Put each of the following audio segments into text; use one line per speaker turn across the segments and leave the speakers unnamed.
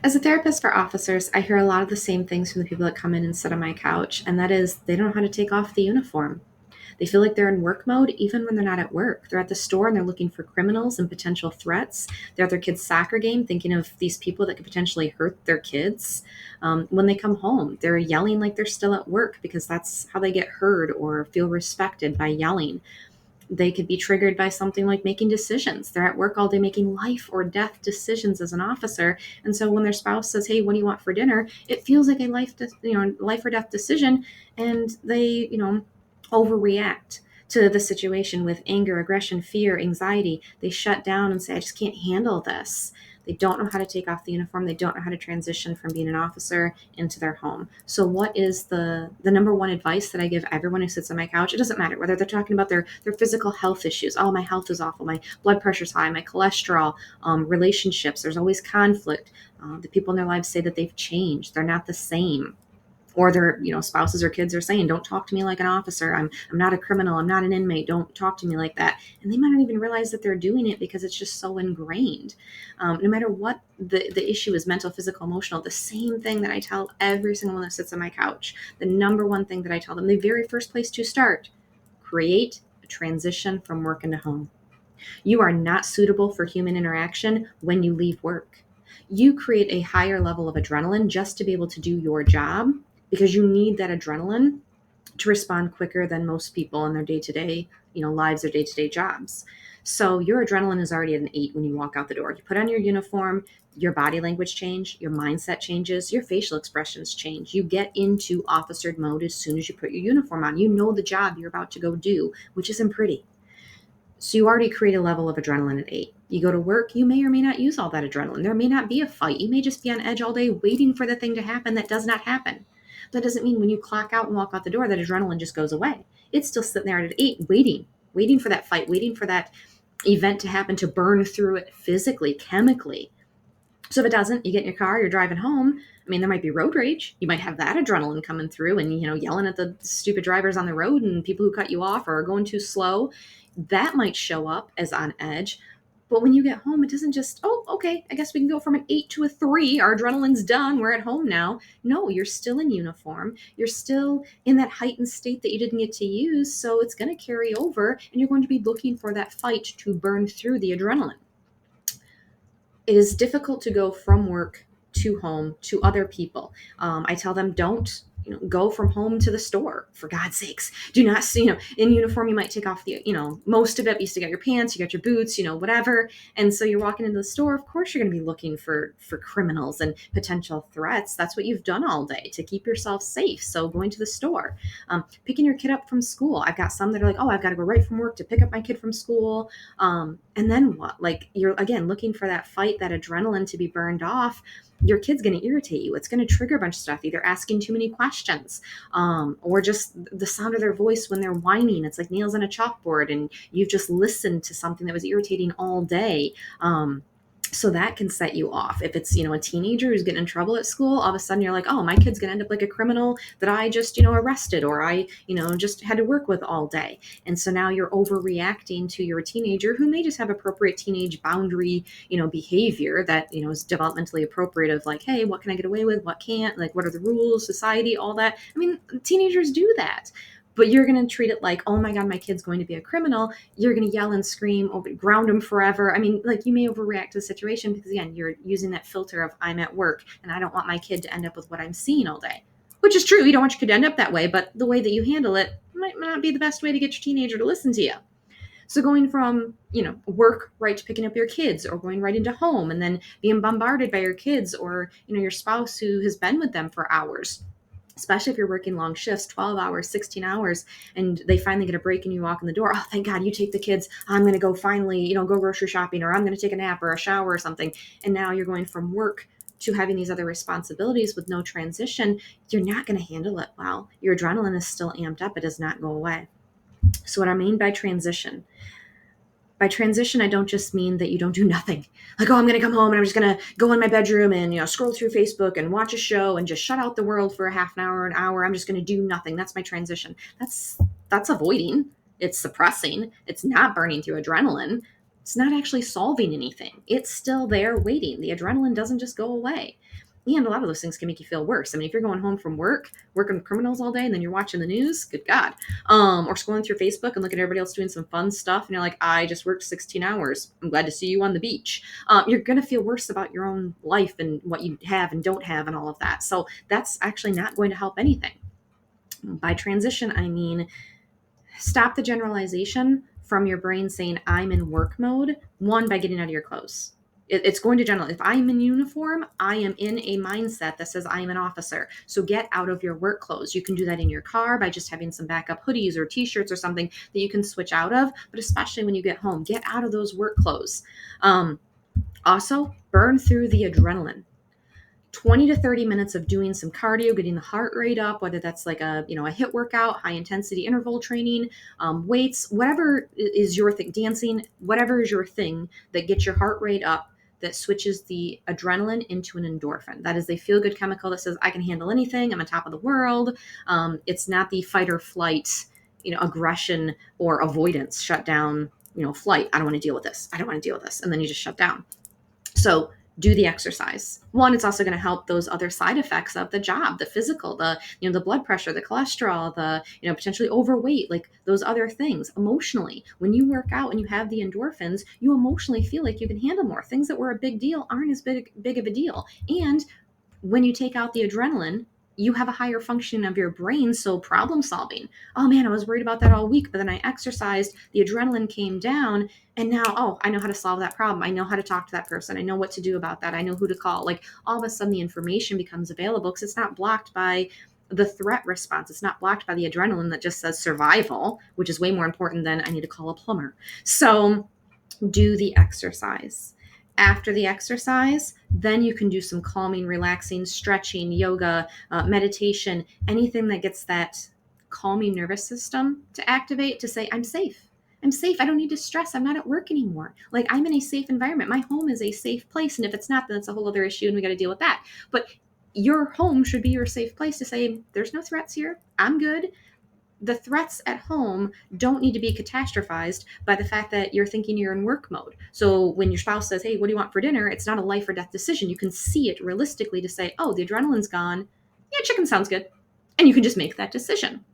As a therapist for officers, I hear a lot of the same things from the people that come in and sit on my couch, and that is they don't know how to take off the uniform. They feel like they're in work mode even when they're not at work. They're at the store and they're looking for criminals and potential threats. They're at their kid's soccer game thinking of these people that could potentially hurt their kids. When they come home, they're yelling like they're still at work because that's how they get heard or feel respected by yelling. They could be triggered by something like making decisions. They're at work all day making life or death decisions as an officer, and so when their spouse says, "Hey, what do you want for dinner?" it feels like a life or death decision, and they overreact to the situation with anger, aggression, fear, anxiety. They shut down and say, "I just can't handle this." They don't know how to take off the uniform. They don't know how to transition from being an officer into their home. So what is the number one advice that I give everyone who sits on my couch? It doesn't matter whether they're talking about their physical health issues. Oh, my health is awful. My blood pressure's high. My cholesterol, relationships. There's always conflict. The people in their lives say that they've changed. They're not the same, or their spouses or kids are saying, "Don't talk to me like an officer. I'm not a criminal. I'm not an inmate. Don't talk to me like that." And they might not even realize that they're doing it because it's just so ingrained. No matter what the issue is, mental, physical, emotional, the same thing that I tell every single one that sits on my couch, the number one thing that I tell them, the very first place to start: create a transition from work into home. You are not suitable for human interaction when you leave work. You create a higher level of adrenaline just to be able to do your job, because you need that adrenaline to respond quicker than most people in their day-to-day, lives or day-to-day jobs. So your adrenaline is already at an 8 when you walk out the door. You put on your uniform, your body language change, your mindset changes, your facial expressions change. You get into officered mode as soon as you put your uniform on. You know the job you're about to go do, which isn't pretty. So you already create a level of adrenaline at 8. You go to work, you may or may not use all that adrenaline. There may not be a fight. You may just be on edge all day waiting for the thing to happen that does not happen. That doesn't mean when you clock out and walk out the door that adrenaline just goes away. It's still sitting there at 8 waiting for that fight, waiting for that event to happen, to burn through it physically, chemically. So if it doesn't, you get in your car, you're driving home. I mean, there might be road rage. You might have that adrenaline coming through and, yelling at the stupid drivers on the road and people who cut you off or are going too slow. That might show up as on edge. But when you get home, it doesn't just, "Oh, okay, I guess we can go from an 8 to a 3. Our adrenaline's done. We're at home now." No, you're still in uniform. You're still in that heightened state that you didn't get to use. So it's going to carry over and you're going to be looking for that fight to burn through the adrenaline. It is difficult to go from work to home to other people. I tell them, don't go from home to the store, for God's sakes. Do not, in uniform, you might take off the, most of it. You still got your pants, you got your boots, whatever. And so you're walking into the store. Of course, you're going to be looking for criminals and potential threats. That's what you've done all day to keep yourself safe. So going to the store, picking your kid up from school. I've got some that are like, "Oh, I've got to go right from work to pick up my kid from school." And then what? Like, you're again looking for that fight, that adrenaline to be burned off. Your kid's going to irritate you. It's going to trigger a bunch of stuff, either asking too many questions, or just the sound of their voice when they're whining. It's like nails on a chalkboard, and you've just listened to something that was irritating all day. So that can set you off. If it's, a teenager who's getting in trouble at school, all of a sudden you're like, "Oh, my kid's going to end up like a criminal that I just, arrested, or I, just had to work with all day." And so now you're overreacting to your teenager who may just have appropriate teenage boundary, behavior that, is developmentally appropriate, of like, "Hey, what can I get away with? What can't? Like, what are the rules, society, all that." I mean, teenagers do that. But you're going to treat it like, "Oh my God, my kid's going to be a criminal." You're going to yell and scream, ground him forever. I mean, like, you may overreact to the situation because, again, you're using that filter of, "I'm at work and I don't want my kid to end up with what I'm seeing all day." Which is true. You don't want your kid to end up that way, but the way that you handle it might not be the best way to get your teenager to listen to you. So going from, work right to picking up your kids, or going right into home and then being bombarded by your kids, or, your spouse who has been with them for hours, especially if you're working long shifts, 12 hours, 16 hours, and they finally get a break and you walk in the door. "Oh, thank God you take the kids. I'm going to go finally, go grocery shopping, or I'm going to take a nap or a shower or something." And now you're going from work to having these other responsibilities with no transition. You're not going to handle it well. Your adrenaline is still amped up. It does not go away. So what I mean by transition, I don't just mean that you don't do nothing. Like, "Oh, I'm going to come home and I'm just going to go in my bedroom and, scroll through Facebook and watch a show and just shut out the world for a half an hour, an hour. I'm just going to do nothing." That's my transition. That's avoiding. It's suppressing. It's not burning through adrenaline. It's not actually solving anything. It's still there waiting. The adrenaline doesn't just go away. And a lot of those things can make you feel worse. I mean, if you're going home from work, working with criminals all day, and then you're watching the news, good God, or scrolling through Facebook and looking at everybody else doing some fun stuff, and you're like, I just worked 16 hours. I'm glad to see you on the beach. You're going to feel worse about your own life and what you have and don't have and all of that. So that's actually not going to help anything. By transition, I mean stop the generalization from your brain saying I'm in work mode, one, by getting out of your clothes. It's going to generalize. If I'm in uniform, I am in a mindset that says I am an officer. So get out of your work clothes. You can do that in your car by just having some backup hoodies or t-shirts or something that you can switch out of, but especially when you get home, get out of those work clothes. Also, burn through the adrenaline. 20 to 30 minutes of doing some cardio, getting the heart rate up, whether that's like a HIIT workout, high intensity interval training, weights, whatever is your thing, dancing, whatever is your thing that gets your heart rate up, that switches the adrenaline into an endorphin. That is a feel-good chemical that says I can handle anything, I'm on top of the world. It's not the fight or flight, aggression or avoidance, shut down, flight. I don't want to deal with this. I don't want to deal with this. And then you just shut down. So do the exercise. One, it's also going to help those other side effects of the job, the physical, the blood pressure, the cholesterol, the, potentially overweight, like those other things. Emotionally, when you work out and you have the endorphins, you emotionally feel like you can handle more. Things that were a big deal aren't as big of a deal. And when you take out the adrenaline, you have a higher function of your brain. So problem solving. Oh man, I was worried about that all week, but then I exercised, the adrenaline came down, and now, I know how to solve that problem. I know how to talk to that person. I know what to do about that. I know who to call. Like all of a sudden the information becomes available because it's not blocked by the threat response. It's not blocked by the adrenaline that just says survival, which is way more important than I need to call a plumber. So do the exercise. After the exercise, then you can do some calming, relaxing, stretching, yoga, meditation, anything that gets that calming nervous system to activate, to say, I'm safe. I'm safe. I don't need to stress. I'm not at work anymore. Like I'm in a safe environment. My home is a safe place. And if it's not, then it's a whole other issue and we got to deal with that. But your home should be your safe place to say, there's no threats here. I'm good. The threats at home don't need to be catastrophized by the fact that you're thinking you're in work mode. So when your spouse says, hey, what do you want for dinner? It's not a life or death decision. You can see it realistically to say, oh, the adrenaline's gone. Yeah, chicken sounds good. And you can just make that decision.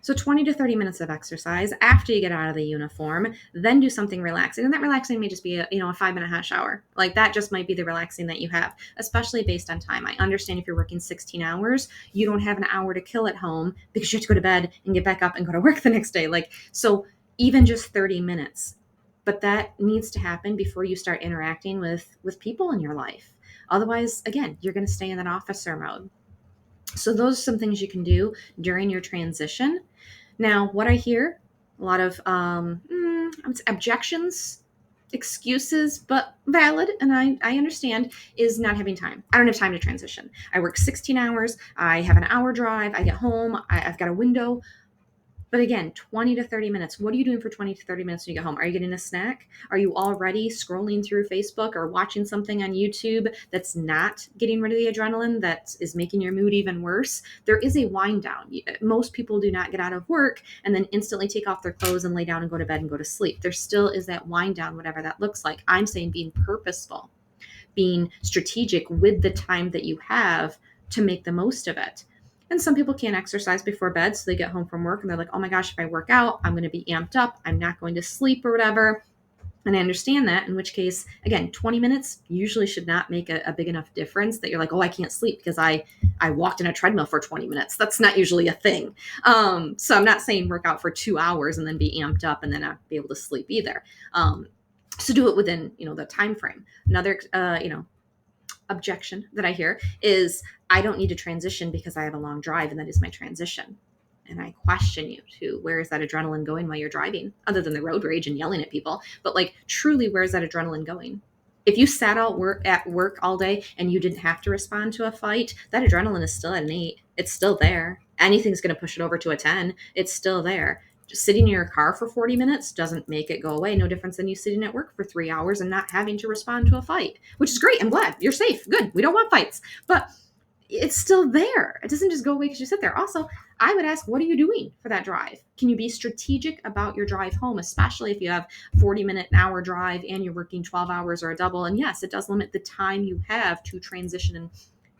So 20 to 30 minutes of exercise after you get out of the uniform, then do something relaxing. And that relaxing may just be a 5-minute hot shower. Like that just might be the relaxing that you have, especially based on time. I understand if you're working 16 hours, you don't have an hour to kill at home because you have to go to bed and get back up and go to work the next day. So even just 30 minutes, but that needs to happen before you start interacting with people in your life. Otherwise, again, you're going to stay in that officer mode. So those are some things you can do during your transition. Now, what I hear, a lot of objections, excuses, but valid, and I understand, is not having time. I don't have time to transition. I work 16 hours. I have an hour drive. I get home. I've got a window. But again, 20 to 30 minutes. What are you doing for 20 to 30 minutes when you get home? Are you getting a snack? Are you already scrolling through Facebook or watching something on YouTube that's not getting rid of the adrenaline, that is making your mood even worse? There is a wind down. Most people do not get out of work and then instantly take off their clothes and lay down and go to bed and go to sleep. There still is that wind down, whatever that looks like. I'm saying being purposeful, being strategic with the time that you have to make the most of it. And some people can't exercise before bed, so they get home from work and they're like, oh my gosh, if I work out, I'm going to be amped up. I'm not going to sleep or whatever. And I understand that, in which case, again, 20 minutes usually should not make a big enough difference that you're like, oh, I can't sleep because I walked in a treadmill for 20 minutes. That's not usually a thing. So I'm not saying work out for 2 hours and then be amped up and then not be able to sleep either. So do it within, the time frame. Another, objection that I hear is I don't need to transition because I have a long drive and that is my transition. And I question you to, where is that adrenaline going while you're driving, other than the road rage and yelling at people? But truly, where is that adrenaline going? If you sat at work all day and you didn't have to respond to a fight, that adrenaline is still at an 8. It's still there. Anything's going to push it over to a 10. It's still there. Just sitting in your car for 40 minutes doesn't make it go away. No difference than you sitting at work for 3 hours and not having to respond to a fight, which is great. I'm glad you're safe. Good. We don't want fights. But it's still there. It doesn't just go away because you sit there. Also, I would ask, what are you doing for that drive? Can you be strategic about your drive home, especially if you have 40-minute, an hour drive and you're working 12 hours or a double? And yes, it does limit the time you have to transition,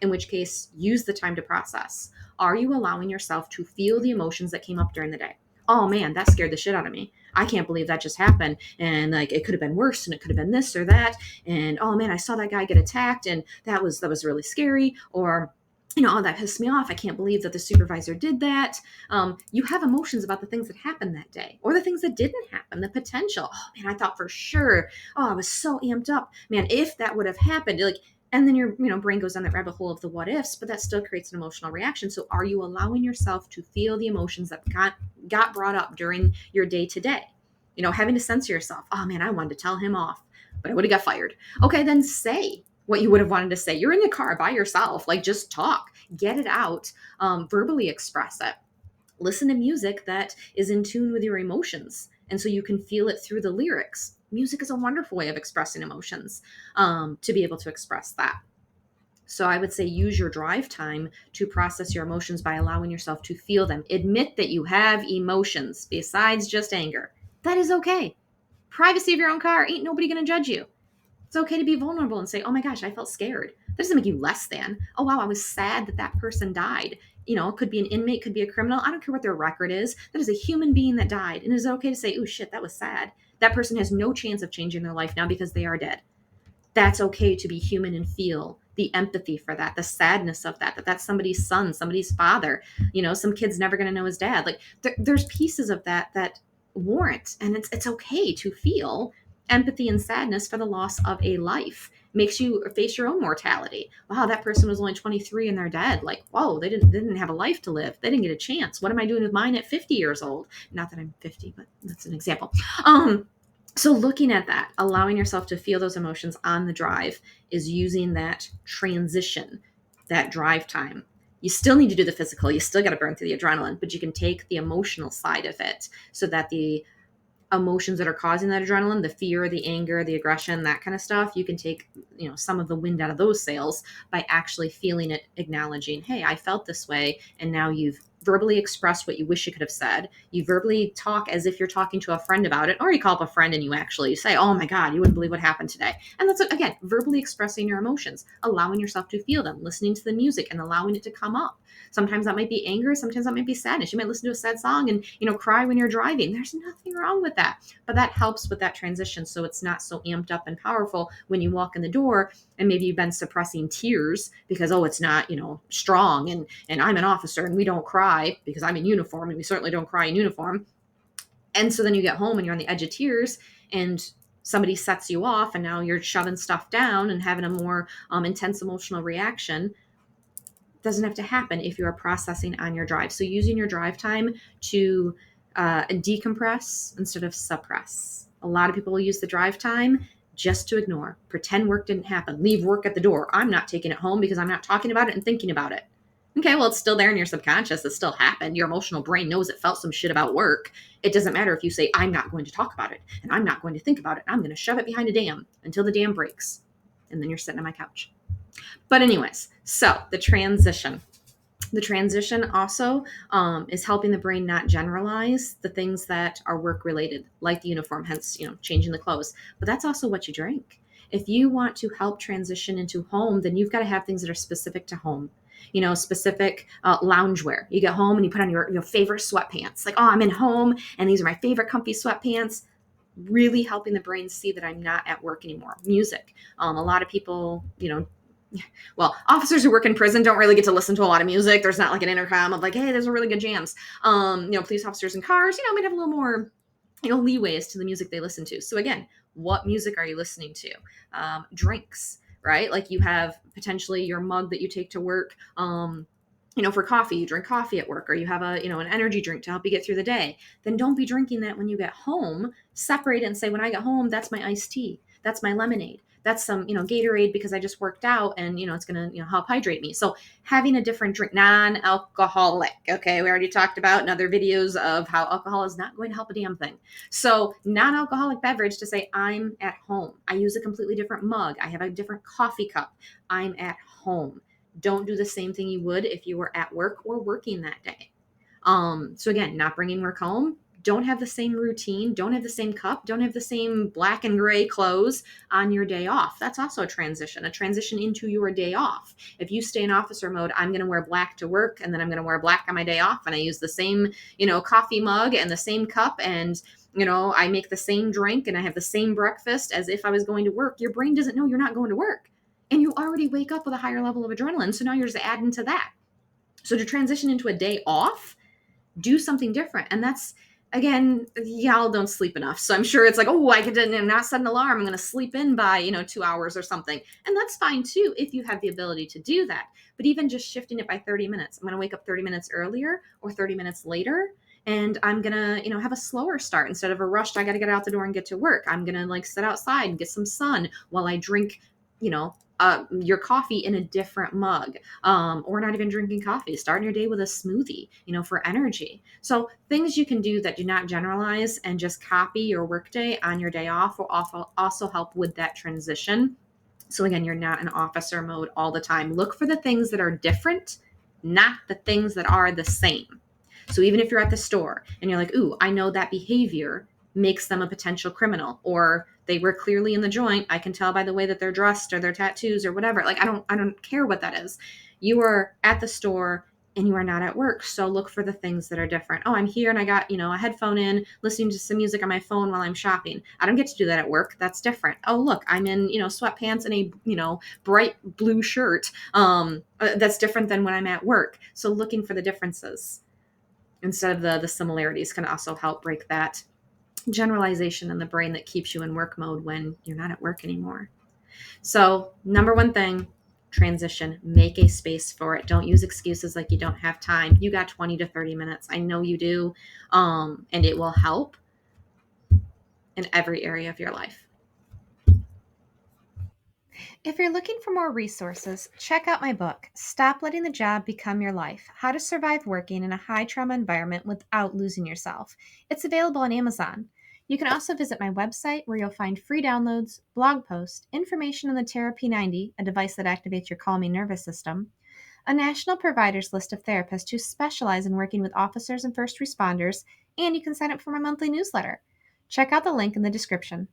in which case, use the time to process. Are you allowing yourself to feel the emotions that came up during the day? Oh man, that scared the shit out of me. I can't believe that just happened. And like, it could have been worse, and it could have been this or that. And oh man, I saw that guy get attacked, and that was really scary. Or oh, that pissed me off. I can't believe that the supervisor did that. You have emotions about the things that happened that day or the things that didn't happen, the potential. Oh man, I thought for sure. Oh, I was so amped up. Man, if that would have happened, like, and then your brain goes down that rabbit hole of the what ifs, but that still creates an emotional reaction. So are you allowing yourself to feel the emotions that got brought up during your day to day? Having to censor yourself. Oh man, I wanted to tell him off, but I would have got fired. Okay, then say what you would have wanted to say. You're in the car by yourself. Like, just talk, get it out, verbally express it. Listen to music that is in tune with your emotions. And so you can feel it through the lyrics. Music is a wonderful way of expressing emotions, to be able to express that. So I would say use your drive time to process your emotions by allowing yourself to feel them. Admit that you have emotions besides just anger. That is okay. Privacy of your own car. Ain't nobody going to judge you. It's okay to be vulnerable and say, oh my gosh, I felt scared. That doesn't make you less than. Oh wow, I was sad that that person died. It could be an inmate, could be a criminal. I don't care what their record is. That is a human being that died. And is it okay to say, oh shit, that was sad? That person has no chance of changing their life now because they are dead. That's okay to be human and feel the empathy for that, the sadness of that that's somebody's son, somebody's father. Some kid's never going to know his dad. Like, there's pieces of that warrant, and it's okay to feel empathy and sadness for the loss of a life. Makes you face your own mortality. Wow, that person was only 23 and they're dead. Like, whoa, they didn't have a life to live. They didn't get a chance. What am I doing with mine at 50 years old? Not that I'm 50, but that's an example. So looking at that, allowing yourself to feel those emotions on the drive is using that transition, that drive time. You still need to do the physical. You still got to burn through the adrenaline, but you can take the emotional side of it so that the emotions that are causing that adrenaline, the fear, the anger, the aggression, that kind of stuff, you can take, some of the wind out of those sails by actually feeling it, acknowledging, hey, I felt this way. And now you've verbally expressed what you wish you could have said. You verbally talk as if you're talking to a friend about it, or you call up a friend and you actually say, oh my God, you wouldn't believe what happened today. And that's, again, verbally expressing your emotions, allowing yourself to feel them, listening to the music and allowing it to come up. Sometimes that might be anger. Sometimes that might be sadness. You might listen to a sad song and, cry when you're driving. There's nothing wrong with that. But that helps with that transition. So it's not so amped up and powerful when you walk in the door and maybe you've been suppressing tears because, oh, it's not, strong. And I'm an officer and we don't cry because I'm in uniform and we certainly don't cry in uniform. And so then you get home and you're on the edge of tears and somebody sets you off and now you're shoving stuff down and having a more intense emotional reaction. Doesn't have to happen if you are processing on your drive. So using your drive time to decompress instead of suppress. A lot of people will use the drive time just to ignore, pretend work didn't happen, leave work at the door. I'm not taking it home because I'm not talking about it and thinking about it. Okay, well, it's still there in your subconscious. It still happened. Your emotional brain knows it felt some shit about work. It doesn't matter if you say, I'm not going to talk about it and I'm not going to think about it. I'm going to shove it behind a dam until the dam breaks. And then you're sitting on my couch. But anyways, so the transition. The transition also is helping the brain not generalize the things that are work related, like the uniform, hence, changing the clothes. But that's also what you drink. If you want to help transition into home, then you've got to have things that are specific to home. Specific loungewear. You get home and you put on your favorite sweatpants. Like, oh, I'm in home and these are my favorite comfy sweatpants. Really helping the brain see that I'm not at work anymore. Music. A lot of people, well, officers who work in prison don't really get to listen to a lot of music. There's not like an intercom of like, hey, there's a really good jams. Police officers in cars, might have a little more, leeway as to the music they listen to. So again, what music are you listening to? Drinks, right? Like you have potentially your mug that you take to work, for coffee, you drink coffee at work, or you have an energy drink to help you get through the day. Then don't be drinking that when you get home. Separate it and say, when I get home, that's my iced tea. That's my lemonade. That's some, Gatorade because I just worked out and, it's going to, help hydrate me. So having a different drink, non-alcoholic. Okay. We already talked about in other videos of how alcohol is not going to help a damn thing. So non-alcoholic beverage to say I'm at home. I use a completely different mug. I have a different coffee cup. I'm at home. Don't do the same thing you would if you were at work or working that day. So again, not bringing work home. Don't have the same routine. Don't have the same cup. Don't have the same black and gray clothes on your day off. That's also a transition into your day off. If you stay in officer mode, I'm going to wear black to work and then I'm going to wear black on my day off. And I use the same, coffee mug and the same cup. And, I make the same drink and I have the same breakfast as if I was going to work. Your brain doesn't know you're not going to work. And you already wake up with a higher level of adrenaline. So now you're just adding to that. So to transition into a day off, do something different. And that's, again, y'all don't sleep enough. So I'm sure it's like, oh, I could not set an alarm. I'm going to sleep in by, 2 hours or something. And that's fine too, if you have the ability to do that. But even just shifting it by 30 minutes, I'm going to wake up 30 minutes earlier or 30 minutes later. And I'm going to, have a slower start instead of a rushed, I got to get out the door and get to work. I'm going to like sit outside and get some sun while I drink, your coffee in a different mug, or not even drinking coffee. Starting your day with a smoothie, for energy. So things you can do that do not generalize and just copy your workday on your day off will also help with that transition. So again, you're not in officer mode all the time. Look for the things that are different, not the things that are the same. So even if you're at the store and you're like, ooh, I know that behavior makes them a potential criminal, or they were clearly in the joint. I can tell by the way that they're dressed or their tattoos or whatever. Like, I don't care what that is. You are at the store and you are not at work. So look for the things that are different. Oh, I'm here and I got, a headphone in, listening to some music on my phone while I'm shopping. I don't get to do that at work. That's different. Oh, look, I'm in, sweatpants and a, bright blue shirt. That's different than when I'm at work. So looking for the differences instead of the similarities can also help break that generalization in the brain that keeps you in work mode when you're not at work anymore. So, number one thing, transition, make a space for it. Don't use excuses like you don't have time. You got 20 to 30 minutes. I know you do. And it will help in every area of your life. If you're looking for more resources, check out my book, Stop Letting the Job Become Your Life: How to Survive Working in a High Trauma Environment Without Losing Yourself. It's available on Amazon. You can also visit my website where you'll find free downloads, blog posts, information on the Terra P90, a device that activates your calming nervous system, a national providers list of therapists who specialize in working with officers and first responders, and you can sign up for my monthly newsletter. Check out the link in the description.